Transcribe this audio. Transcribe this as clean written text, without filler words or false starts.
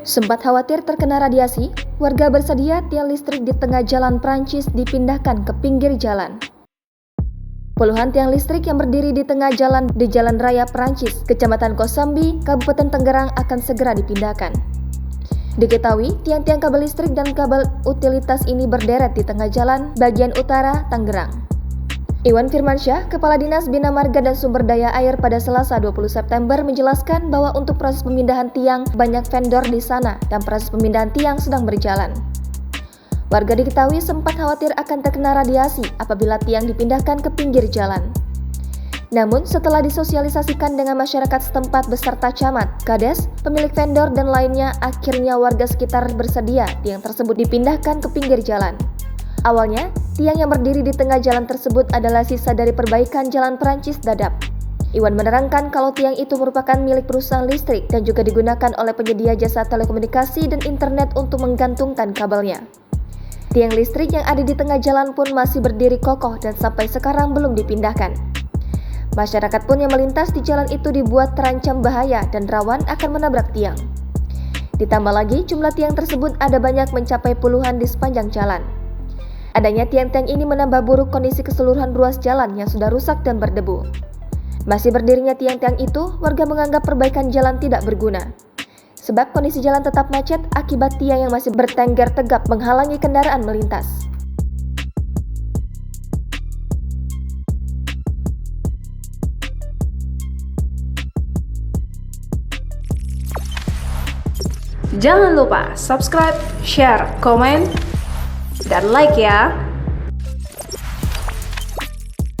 Sempat khawatir terkena radiasi, warga bersedia tiang listrik di tengah jalan Prancis dipindahkan ke pinggir jalan. Puluhan tiang listrik yang berdiri di tengah jalan di Jalan Raya Prancis, Kecamatan Kosambi, Kabupaten Tangerang akan segera dipindahkan. Diketahui, tiang-tiang kabel listrik dan kabel utilitas ini berderet di tengah jalan bagian utara Tangerang. Iwan Firmansyah, Kepala Dinas Bina Marga dan Sumber Daya Air pada Selasa 20 September menjelaskan bahwa untuk proses pemindahan tiang banyak vendor di sana dan proses pemindahan tiang sedang berjalan. Warga diketahui sempat khawatir akan terkena radiasi apabila tiang dipindahkan ke pinggir jalan. Namun setelah disosialisasikan dengan masyarakat setempat beserta camat, kades, pemilik vendor dan lainnya, akhirnya warga sekitar bersedia tiang tersebut dipindahkan ke pinggir jalan. Awalnya, tiang yang berdiri di tengah jalan tersebut adalah sisa dari perbaikan jalan Prancis Dadap. Iwan menerangkan kalau tiang itu merupakan milik perusahaan listrik dan juga digunakan oleh penyedia jasa telekomunikasi dan internet untuk menggantungkan kabelnya. Tiang listrik yang ada di tengah jalan pun masih berdiri kokoh dan sampai sekarang belum dipindahkan. Masyarakat pun yang melintas di jalan itu dibuat terancam bahaya dan rawan akan menabrak tiang. Ditambah lagi, jumlah tiang tersebut ada banyak mencapai puluhan di sepanjang jalan. Adanya tiang-tiang ini menambah buruk kondisi keseluruhan ruas jalan yang sudah rusak dan berdebu. Masih berdirinya tiang-tiang itu, warga menganggap perbaikan jalan tidak berguna. Sebab kondisi jalan tetap macet akibat tiang yang masih bertengger tegap menghalangi kendaraan melintas. Jangan lupa subscribe, share, komen, dan like ya.